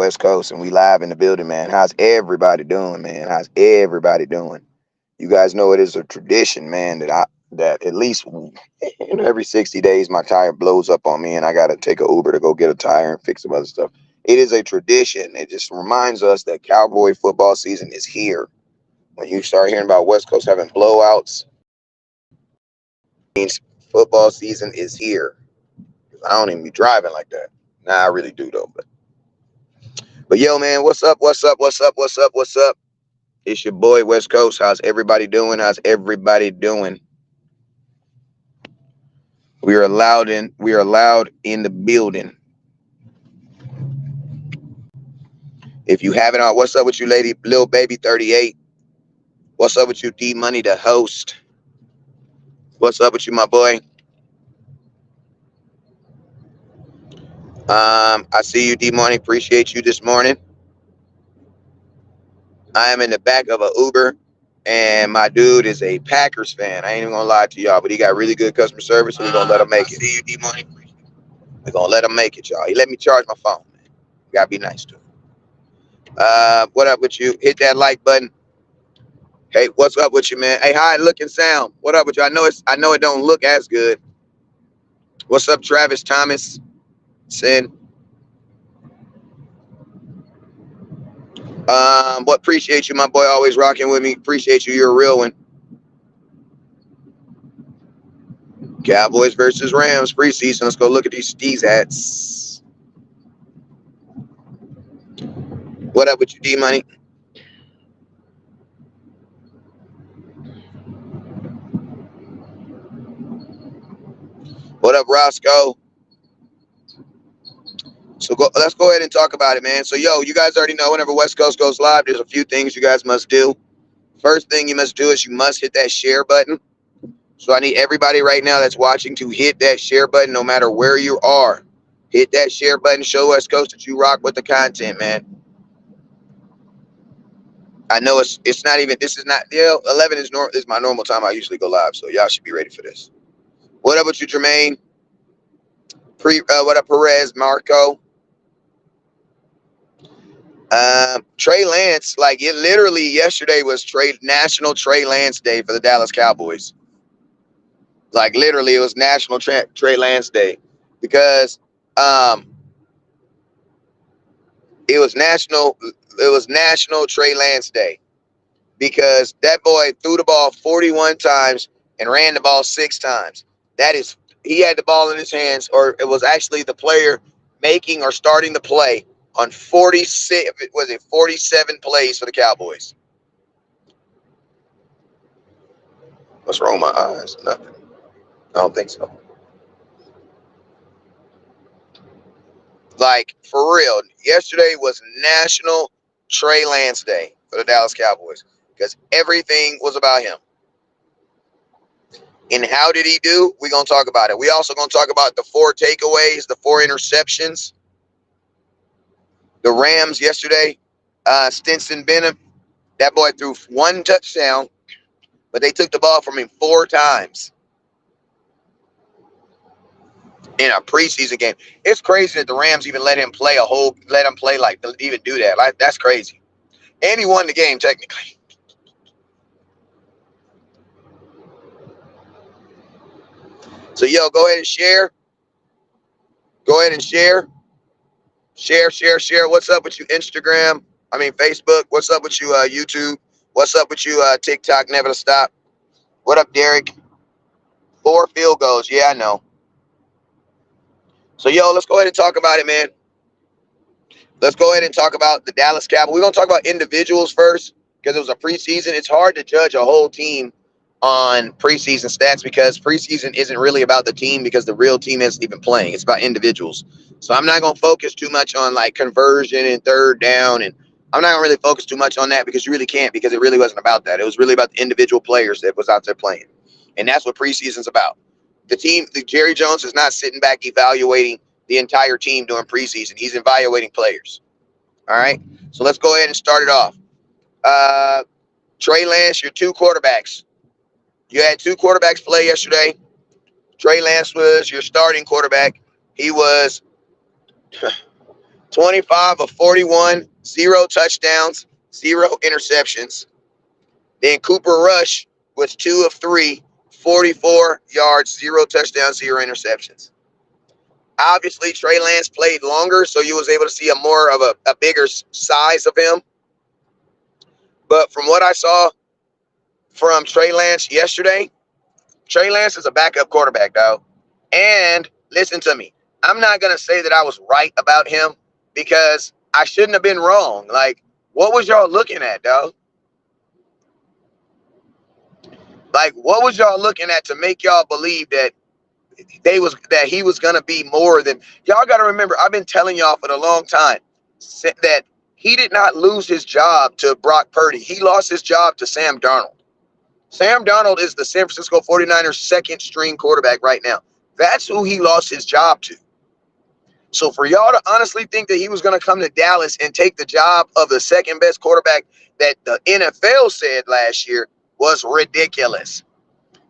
West Coast, and we live in the building, man. How's everybody doing, man? How's everybody doing? You guys know it is a tradition, man, that at least every 60 days my tire blows up on me, and I gotta take a Uber to go get a tire and fix some other stuff. It is a tradition. It just reminds us that Cowboy football season is here. When you start hearing about West Coast having blowouts, means football season is here. I don't even be driving like that. Nah, I really do though. But yo, man, what's up? What's up? What's up? What's up? What's up? It's your boy West Coast. How's everybody doing? How's everybody doing? We are allowed in the building. If you haven't, what's up with you, lady, Lil Baby 38? What's up with you, D Money, the host? What's up with you, my boy? I see you, D Money. Appreciate you this morning. I am in the back of an Uber, and my dude is a Packers fan. I ain't even gonna lie to y'all, but he got really good customer service, so we're gonna let him make it. I see you, D Money. We're gonna let him make it, y'all. He let me charge my phone, man. You gotta be nice to him. What up with you? Hit that like button. Hey, what's up with you, man? Hey, hi, look and sound. What up with you? I know it don't look as good. What's up, Travis Thomas? Sin. What appreciate you, my boy, always rocking with me. Appreciate you. You're a real one. Cowboys versus Rams preseason. Let's go look at these hats. What up with you, D Money? What up, Roscoe? So let's go ahead and talk about it, man. So, yo, you guys already know whenever West Coast goes live, there's a few things you guys must do. First thing you must do is you must hit that share button. So I need everybody right now that's watching to hit that share button no matter where you are. Hit that share button. Show West Coast that you rock with the content, man. I know it's not even, this is not, 11 is my normal time I usually go live, so y'all should be ready for this. What up with you, Jermaine? What up, Perez, Marco? Trey Lance, like it literally yesterday was National Trey Lance Day for the Dallas Cowboys. Like literally it was National Trey Lance Day because it was National Trey Lance Day because that boy threw the ball 41 times and ran the ball 6 times. He had the ball in his hands, or it was actually the player making or starting the play on 47 plays for the Cowboys. What's wrong with my eyes? Nothing. I don't think so. Like, for real, yesterday was National Trey Lance Day for the Dallas Cowboys because everything was about him. And how did he do? We're going to talk about it. We also going to talk about the 4 takeaways, the 4 interceptions. The Rams yesterday, Stinson Bennett, that boy threw 1 touchdown, but they took the ball from him 4 times in a preseason game. It's crazy that the Rams even let him play like even do that. Like, that's crazy. And he won the game technically. So, yo, go ahead and share. Go ahead and share. Share. What's up with you, Instagram? Facebook. What's up with you, YouTube? What's up with you, TikTok? Never to stop. What up, Derek? 4 field goals. Yeah, I know. So, yo, let's go ahead and talk about it, man. Let's go ahead and talk about the Dallas Cowboys. We're going to talk about individuals first because it was a preseason. It's hard to judge a whole team on preseason stats because preseason isn't really about the team because the real team isn't even playing. It's about individuals. So I'm not going to focus too much on like conversion and third down, and I'm not going to really focus too much on that because you really can't, because it really wasn't about that. It was really about the individual players that was out there playing, and that's what preseason's about. The Jerry Jones is not sitting back evaluating the entire team during preseason. He's evaluating players. All right, so let's go ahead and start it off. Trey Lance, your 2 quarterbacks. You had 2 quarterbacks play yesterday. Trey Lance was your starting quarterback. He was 25 of 41, 0 touchdowns, 0 interceptions. Then Cooper Rush was 2 of 3, 44 yards, 0 touchdowns, 0 interceptions. Obviously, Trey Lance played longer, so you was able to see a bigger size of him. But from what I saw from Trey Lance yesterday, Trey Lance is a backup quarterback, dog. And listen to me. I'm not going to say that I was right about him because I shouldn't have been wrong. Like, what was y'all looking at, dog? Like, what was y'all looking at to make y'all believe that he was gonna be more than y'all gotta remember, I've been telling y'all for a long time that he did not lose his job to Brock Purdy. He lost his job to Sam Darnold. Sam Darnold is the San Francisco 49ers second string quarterback right now. That's who he lost his job to. So for y'all to honestly think that he was going to come to Dallas and take the job of the second best quarterback that the NFL said last year was ridiculous.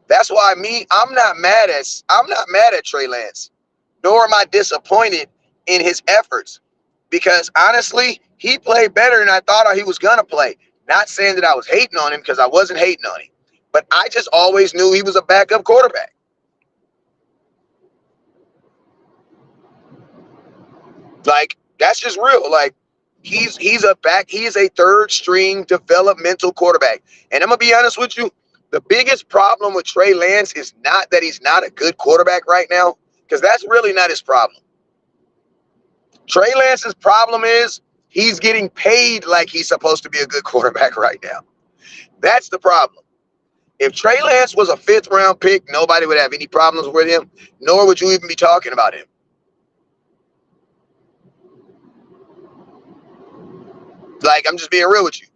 That's why I'm not mad at Trey Lance, nor am I disappointed in his efforts, because honestly, he played better than I thought he was gonna play. Not saying that I was hating on him, because I wasn't hating on him, but I just always knew he was a backup quarterback. Like, that's just real. Like, he is a third string developmental quarterback. And I'm gonna be honest with you, the biggest problem with Trey Lance is not that he's not a good quarterback right now, because that's really not his problem. Trey Lance's problem is he's getting paid like he's supposed to be a good quarterback right now. That's the problem. If Trey Lance was a 5th round pick, nobody would have any problems with him, nor would you even be talking about him. Like, I'm just being real with you.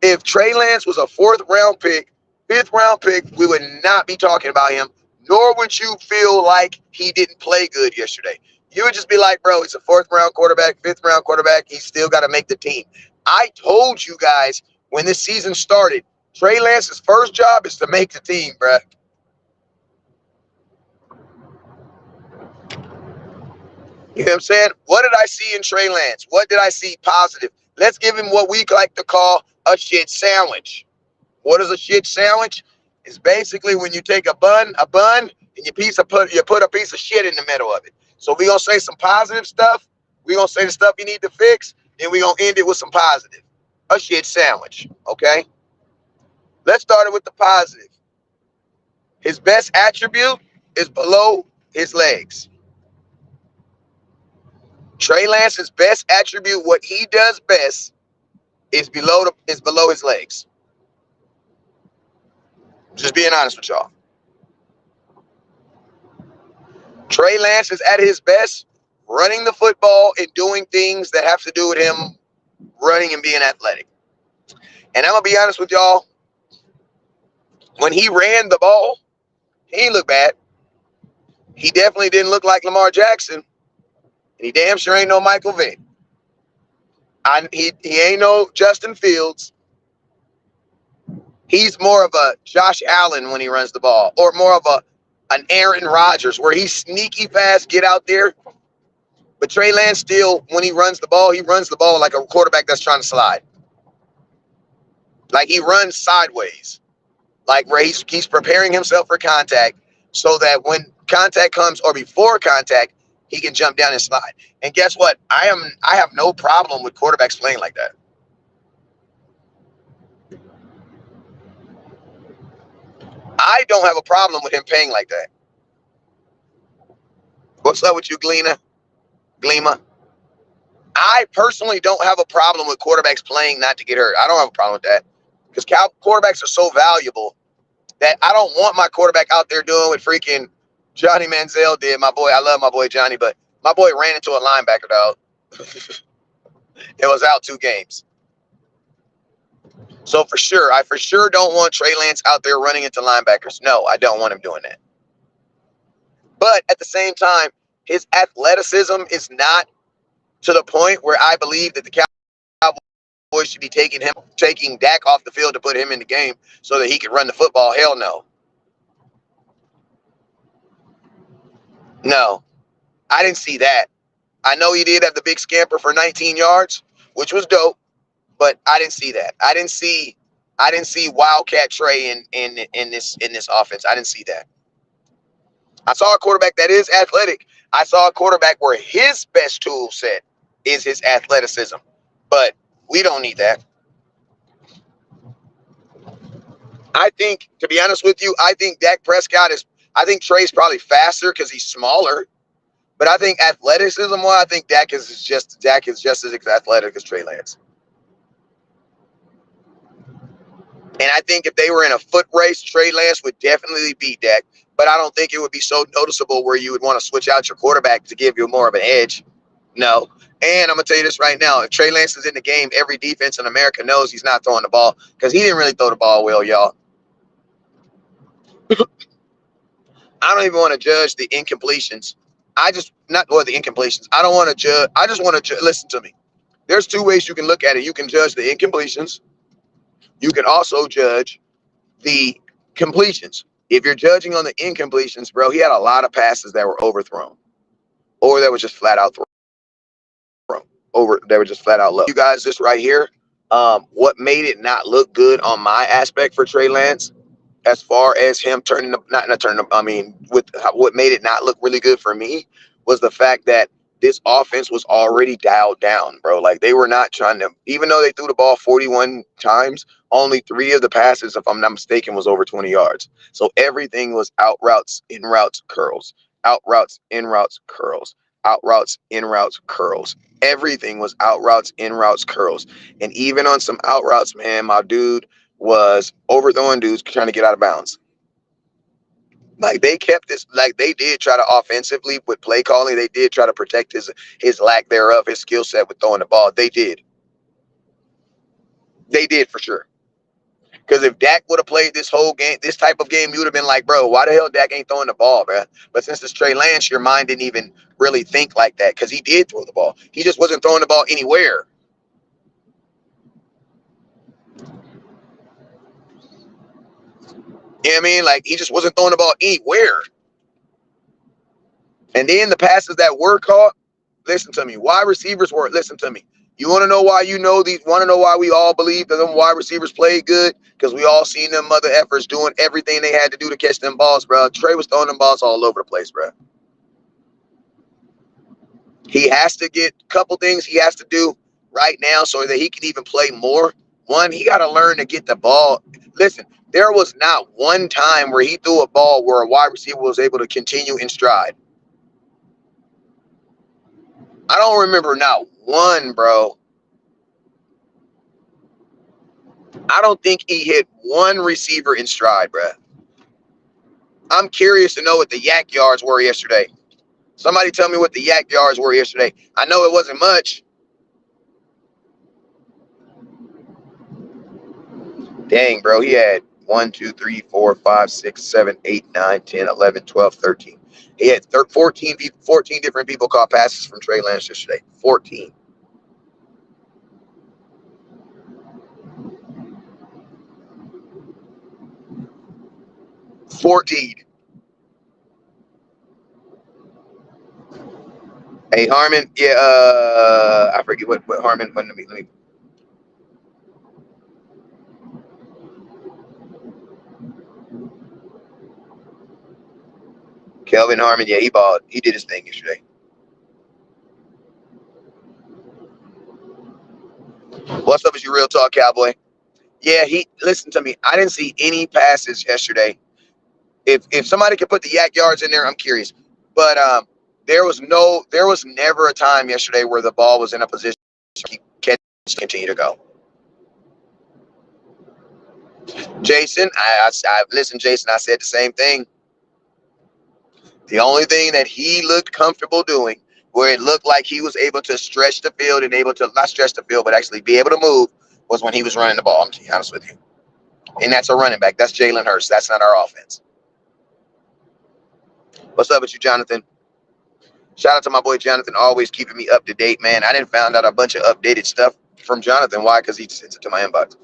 If Trey Lance was a 4th round pick, 5th round pick, we would not be talking about him, nor would you feel like he didn't play good yesterday. You would just be like, bro, he's a 4th round quarterback, 5th round quarterback. He's still got to make the team. I told you guys when this season started, Trey Lance's first job is to make the team, bro. You know what I'm saying? What did I see in Trey Lance? What did I see positive? Let's give him what we like to call a shit sandwich. What is a shit sandwich? It's basically when you take a bun, and you put a piece of shit in the middle of it. So we're gonna say some positive stuff. We're gonna say the stuff you need to fix, then we're gonna end it with some positive. A shit sandwich. Okay? Let's start it with the positive. His best attribute is below his legs. Trey Lance's best attribute, what he does best, is below his legs. Just being honest with y'all. Trey Lance is at his best running the football and doing things that have to do with him running and being athletic. And I'm going to be honest with y'all. When he ran the ball, he didn't look bad. He definitely didn't look like Lamar Jackson. And he damn sure ain't no Michael Vick. He ain't no Justin Fields. He's more of a Josh Allen when he runs the ball, or more of an Aaron Rodgers, where he's sneaky fast, get out there. But Trey Lance still, when he runs the ball like a quarterback that's trying to slide. Like, he runs sideways, like where he's preparing himself for contact, so that when contact comes, or before contact, he can jump down and slide. And guess what? I have no problem with quarterbacks playing like that. I don't have a problem with him playing like that. What's up with you, Glima? I personally don't have a problem with quarterbacks playing not to get hurt. I don't have a problem with that, because quarterbacks are so valuable that I don't want my quarterback out there doing what freaking Johnny Manziel did. My boy, I love my boy Johnny, but my boy ran into a linebacker, dog. It was out 2 games. So I for sure don't want Trey Lance out there running into linebackers. No, I don't want him doing that. But at the same time, his athleticism is not to the point where I believe that the Cowboys should be taking Dak off the field to put him in the game so that he can run the football. Hell no. No, I didn't see that. I know he did have the big scamper for 19 yards, which was dope, but I didn't see that. I didn't see Wildcat Trey in this offense. I didn't see that. I saw a quarterback that is athletic. I saw a quarterback where his best tool set is his athleticism. But we don't need that. I think, to be honest with you, I think I think Trey's probably faster because he's smaller. But I think athleticism-wise, I think Dak is just as athletic as Trey Lance. And I think if they were in a foot race, Trey Lance would definitely beat Dak. But I don't think it would be so noticeable where you would want to switch out your quarterback to give you more of an edge. No. And I'm going to tell you this right now. If Trey Lance is in the game, every defense in America knows he's not throwing the ball because he didn't really throw the ball well, y'all. I don't even want to judge the incompletions. The incompletions. I don't want to judge. I just want to listen to me. There's two ways you can look at it. You can judge the incompletions. You can also judge the completions. If you're judging on the incompletions, bro, he had a lot of passes that were overthrown or that was just flat out thrown. They were just flat out low. You guys, this right here, what made it not look good on my aspect for Trey Lance, as far as him what made it not look really good for me was the fact that this offense was already dialed down, bro. Like they were not trying to, even though they threw the ball 41 times, only 3 of the passes, if I'm not mistaken, was over 20 yards. So everything was out routes, in routes, curls, out routes, in routes, curls, out routes, in routes, curls. Everything was out routes, in routes, curls. And even on some out routes, man, my dude was overthrowing dudes trying to get out of bounds. Like they kept this, like they did try to offensively with play calling. They did try to protect his lack thereof, his skill set with throwing the ball. They did for sure. Because if Dak would have played this whole game, this type of game, you would have been like, bro, why the hell Dak ain't throwing the ball, bro? But since it's Trey Lance, your mind didn't even really think like that because he did throw the ball. He just wasn't throwing the ball anywhere. You know what I mean? Like he just wasn't throwing the ball anywhere. And then the passes that were caught, listen to me. Wide receivers were, listen to me. You want to know why want to know why we all believe that them wide receivers played good? Because we all seen them mother efforts doing everything they had to do to catch them balls, bro. Trey was throwing them balls all over the place, bro. He has to get a couple things he has to do right now so that he can even play more. One, he got to learn to get the ball. Listen, there was not one time where he threw a ball where a wide receiver was able to continue in stride. I don't remember not one, bro. I don't think he hit one receiver in stride, bro. I'm curious to know what the yak yards were yesterday. Somebody tell me what the yak yards were yesterday. I know it wasn't much. Dang, bro. He had 1, 2, 3, 4, 5, 6, 7, 8, 9, 10, 11, 12, 13. He had 14 different people caught passes from Trey Lance yesterday. 14. Hey, Harmon. Yeah, I forget what Harmon. Let me. Kelvin Harmon. Yeah, he balled. He did his thing yesterday. What's up with you, real talk, cowboy? Yeah, listen to me. I didn't see any passes yesterday. If somebody could put the yak yards in there, I'm curious. But there was never a time yesterday where the ball was in a position to continue to go. Jason, I listen, Jason, I said the same thing. The only thing that he looked comfortable doing, where it looked like he was able to stretch the field and able to not stretch the field, but actually be able to move, was when he was running the ball. I'm to be honest with you. And that's a running back. That's Jalen Hurts. That's not our offense. What's up with you, Jonathan? Shout out to my boy Jonathan, always keeping me up to date, man. I didn't find out a bunch of updated stuff from Jonathan. Why? Because he sends it to my inbox.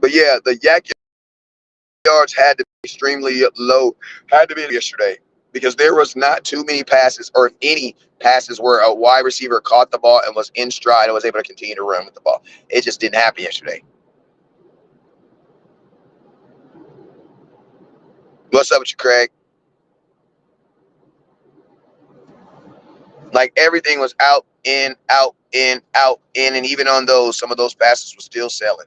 But yeah, the yak yards had to be extremely low. Had to be yesterday. because there was not too many passes, or if any passes, where a wide receiver caught the ball and was in stride and was able to continue to run with the ball. It just didn't happen yesterday. What's up with you, Craig? Like, everything was out, in, out, in, out, in, and even on those, some of those passes were still selling.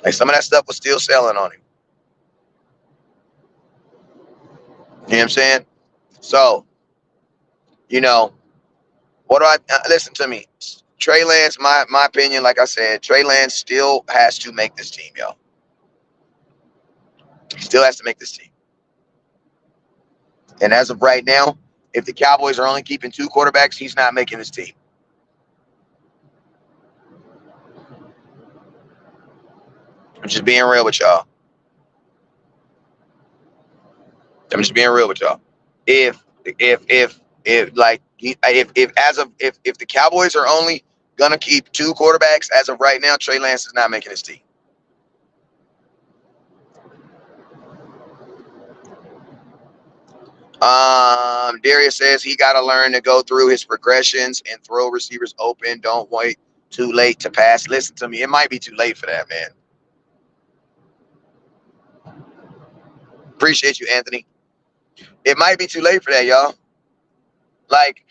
Like, some of that stuff was still selling on him. You know what I'm saying? So, what do I listen to me? Trey Lance, my opinion, like I said, Trey Lance still has to make this team, y'all. He still has to make this team. And as of right now, if the Cowboys are only keeping 2 quarterbacks, he's not making this team. I'm just being real with y'all. I'm just being real with y'all. If the Cowboys are only gonna keep 2 quarterbacks as of right now, Trey Lance is not making his team. Darius says he got to learn to go through his progressions and throw receivers open. Don't wait too late to pass. Listen to me. It might be too late for that, man. Appreciate you, Anthony. It might be too late for that, y'all. Like,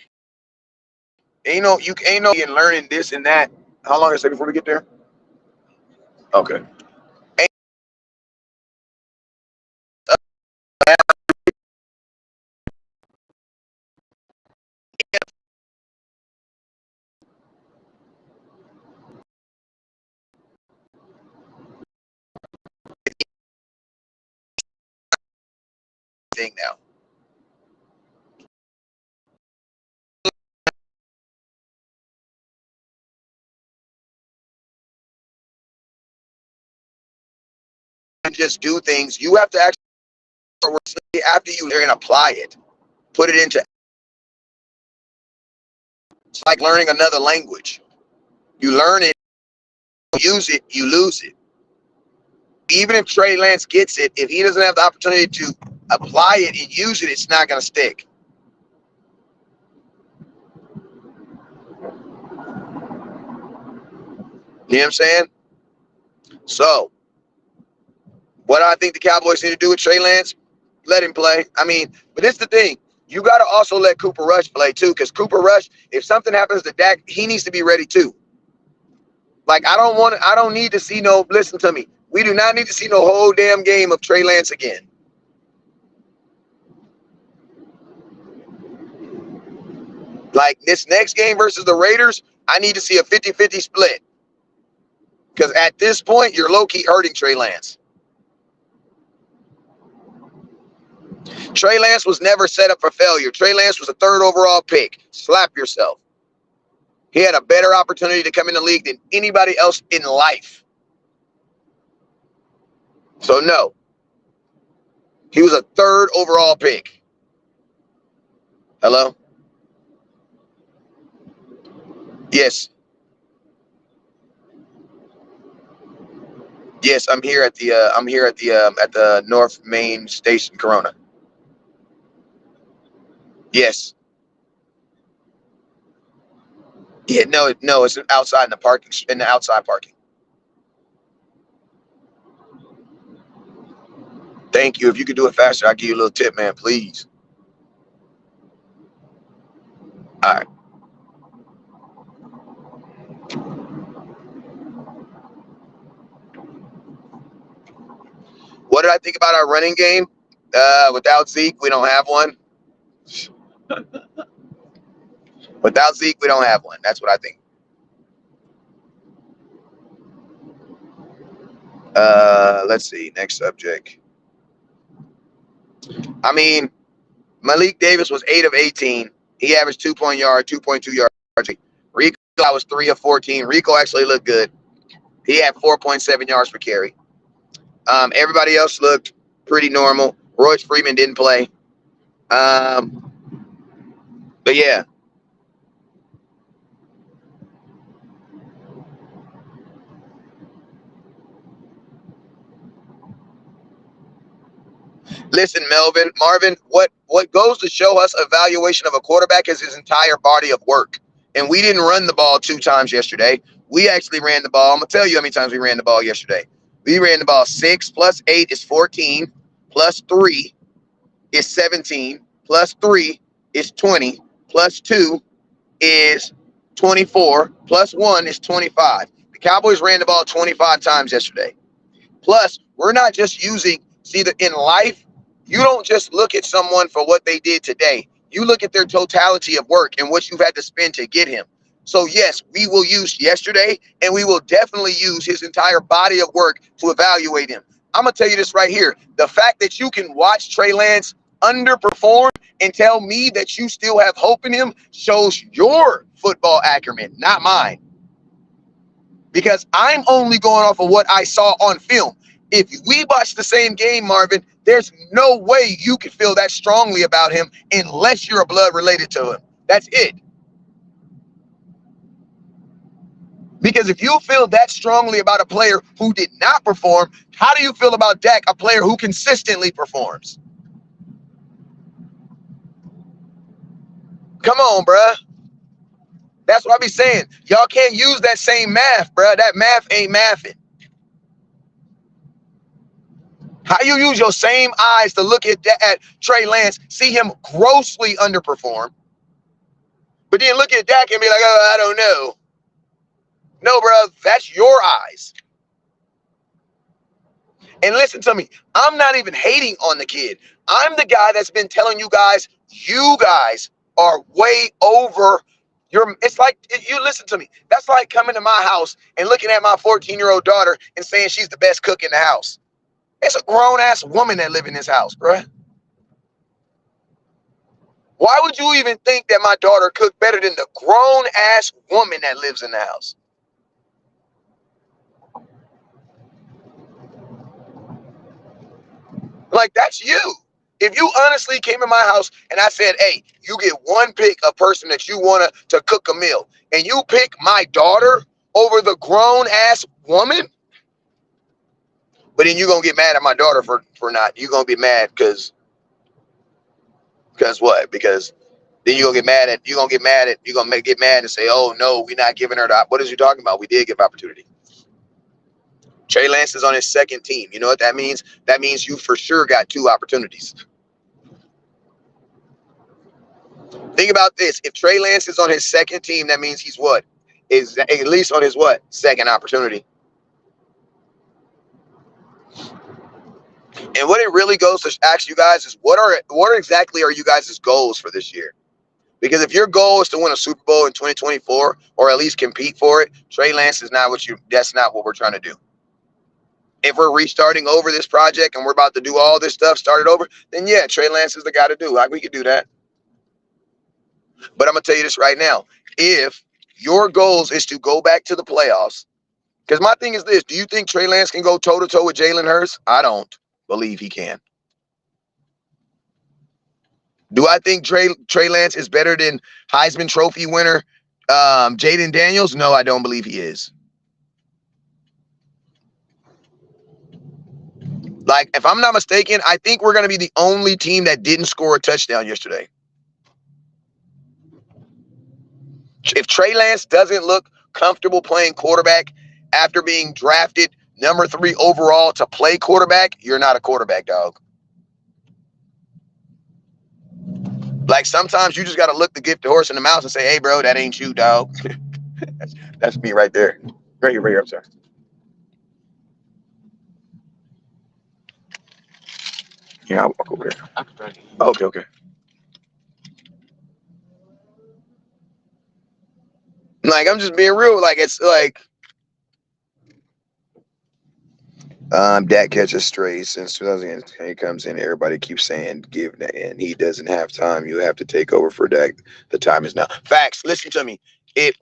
you ain't no learning this and that. How long is it before we get there? Okay. Thing now. And just do things. You have to actually, after you learn and apply it, put it into. It's like learning another language. You learn it, use it, you lose it. Even if Trey Lance gets it, if he doesn't have the opportunity to apply it and use it, it's not going to stick. You know what I'm saying? So, what do I think the Cowboys need to do with Trey Lance? Let him play. I mean, but it's the thing. You got to also let Cooper Rush play too, because Cooper Rush, if something happens to Dak, he needs to be ready too. Like, I don't need to see no, listen to me. We do not need to see no whole damn game of Trey Lance again. Like, this next game versus the Raiders, I need to see a 50-50 split. Because at this point, you're low-key hurting Trey Lance. Trey Lance was never set up for failure. Trey Lance was a 3rd overall pick. Slap yourself. He had a better opportunity to come in the league than anybody else in life. So, no. He was a 3rd overall pick. Hello? Yes. Yes, I'm here at the North Main Station, Corona. Yes. Yeah, no, it's outside in the outside parking. Thank you. If you could do it faster, I'll give you a little tip, man, please. All right. What did I think about our running game? Without Zeke, we don't have one. Without Zeke, we don't have one. That's what I think. Let's see. Next subject. I mean, Malik Davis was 8 of 18. He averaged 2.2 yards. Rico was 3 of 14. Rico actually looked good. He had 4.7 yards per carry. Everybody else looked pretty normal. Royce Freeman didn't play. But yeah. Listen, Marvin, what goes to show us evaluation of a quarterback is his entire body of work. And we didn't run the ball 2 times yesterday. We actually ran the ball. I'm going to tell you how many times we ran the ball yesterday. We ran the ball 6 plus 8 is 14, plus 3 is 17, plus 3 is 20, plus 2 is 24, plus 1 is 25. The Cowboys ran the ball 25 times yesterday. Plus, we're not just using, see, in life, you don't just look at someone for what they did today. You look at their totality of work and what you've had to spend to get him. So, yes, we will use yesterday, and we will definitely use his entire body of work to evaluate him. I'm going to tell you this right here. The fact that you can watch Trey Lance underperform and tell me that you still have hope in him shows your football acumen, not mine. Because I'm only going off of what I saw on film. If we watch the same game, Marvin, there's no way you can feel that strongly about him unless you're a blood related to him. That's it. Because if you feel that strongly about a player who did not perform, how do you feel about Dak, a player who consistently performs? Come on, bruh. That's what I be saying. Y'all can't use that same math, bruh. That math ain't mathing. How you use your same eyes to look at Trey Lance, see him grossly underperform, but then look at Dak and be like, oh, I don't know. No, bro, that's your eyes. And listen to me, I'm not even hating on the kid. I'm the guy that's been telling you guys are way over your, it's like, you listen to me. That's like coming to my house and looking at my 14-year-old daughter and saying she's the best cook in the house. It's a grown-ass woman that live in this house, bro. Why would you even think that my daughter cooked better than the grown-ass woman that lives in the house? Like, that's you. If you honestly came in my house and I said, hey, you get one pick, a person that you want to cook a meal, and you pick my daughter over the grown-ass woman, but then you're going to get mad at my daughter for not. You're going to be mad because what? Because then you're going to get mad and say, oh, no, we're not giving her the, what is you talking about? We did give opportunity. Trey Lance is on his second team. You know what that means? That means you for sure got 2 opportunities. Think about this. If Trey Lance is on his second team, that means he's what? Is at least on his what? Second opportunity. And what it really goes to ask you guys is what exactly are you guys' goals for this year? Because if your goal is to win a Super Bowl in 2024 or at least compete for it, Trey Lance is that's not what we're trying to do. If we're restarting over this project and we're about to do all this stuff, start it over, then yeah, Trey Lance is the guy to do. Like, we could do that. But I'm going to tell you this right now. If your goals is to go back to the playoffs, because my thing is this, do you think Trey Lance can go toe-to-toe with Jalen Hurts? I don't believe he can. Do I think Trey Lance is better than Heisman Trophy winner Jaden Daniels? No, I don't believe he is. Like, if I'm not mistaken, I think we're going to be the only team that didn't score a touchdown yesterday. If Trey Lance doesn't look comfortable playing quarterback after being drafted number 3 overall to play quarterback, you're not a quarterback, dog. Like, sometimes you just got to look the gift horse in the mouth and say, hey, bro, that ain't you, dog. that's me right there. Right here, I'm sorry. Yeah, I'll walk over here. Okay. Like, I'm just being real. Like, it's like, Dak catches strays since 2010. He comes in, everybody keeps saying give that, and he doesn't have time. You have to take over for Dak. The time is now. Facts. Listen to me. It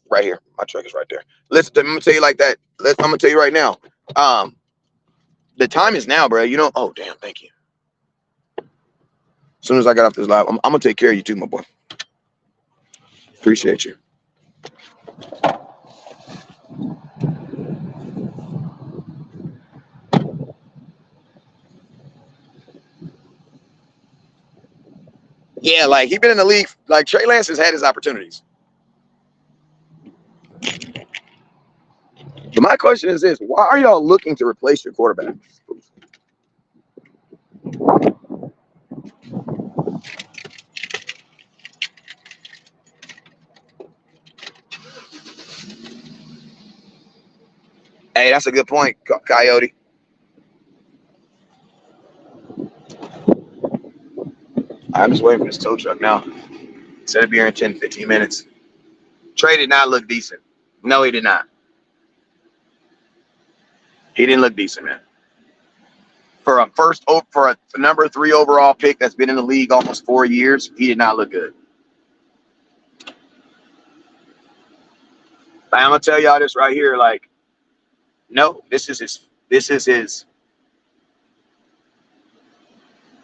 right here. My truck is right there. Listen to me. I'm gonna tell you like that. I'm gonna tell you right now. The time is now, bro. You know. Oh, damn. Thank you. As soon as I got off this live, I'm gonna take care of you too, my boy. Appreciate you. Yeah, like he's been in the league. Like Trey Lance has had his opportunities. But my question is this: why are y'all looking to replace your quarterback? Hey, that's a good point, Coyote. I'm just waiting for this tow truck now. Instead of being here in 10, 15 minutes. Trey did not look decent. No, he did not. He didn't look decent, man. For a number 3 overall pick that's been in the league almost 4 years, he did not look good. Like, I'm gonna tell y'all this right here. Like, no, this is his. This is his.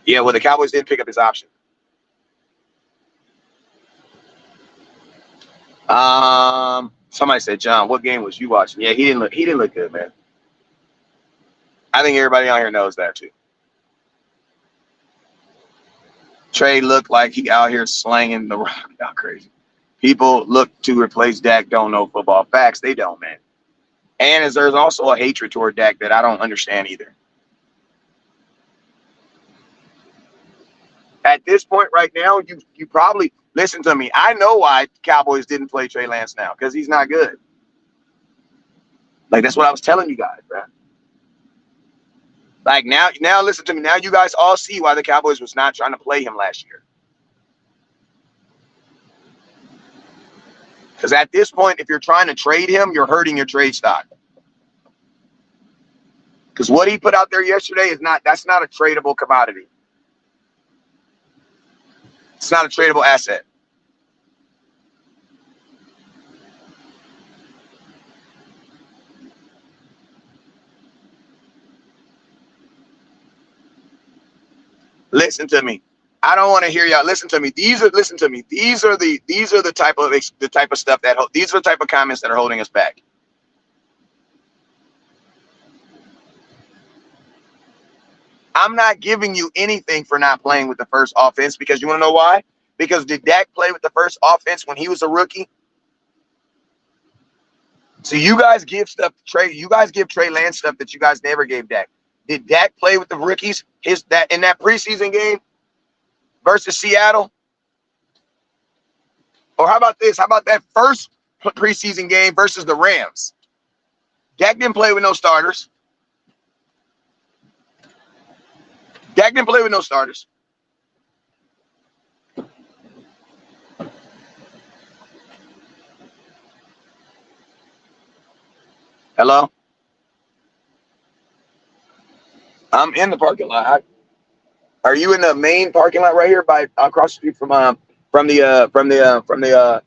Yeah, well, the Cowboys didn't pick up his option. Somebody said, John, what game was you watching? Yeah, he didn't look. He didn't look good, man. I think everybody out here knows that too. Trey looked like he out here slanging the rock out crazy. People look to replace Dak, don't know football facts. They don't, man. And there's also a hatred toward Dak that I don't understand either. At this point right now, you probably listen to me. I know why Cowboys didn't play Trey Lance now, because he's not good. Like, that's what I was telling you guys, bro. Like, now listen to me. Now you guys all see why the Cowboys was not trying to play him last year. Because at this point, if you're trying to trade him, you're hurting your trade stock. Because what he put out there yesterday that's not a tradable commodity. It's not a tradable asset. Listen to me. I don't want to hear y'all. Listen to me. Listen to me. These are the type of stuff these are the type of comments that are holding us back. I'm not giving you anything for not playing with the first offense, because you want to know why? Because did Dak play with the first offense when he was a rookie? So you guys give Trey Lance stuff that you guys never gave Dak. Did Dak play with the rookies in that preseason game versus Seattle? Or how about this? How about that first preseason game versus the Rams? Dak didn't play with no starters. Dak didn't play with no starters. Hello? I'm in the parking lot. Are you in the main parking lot right here by across the street from the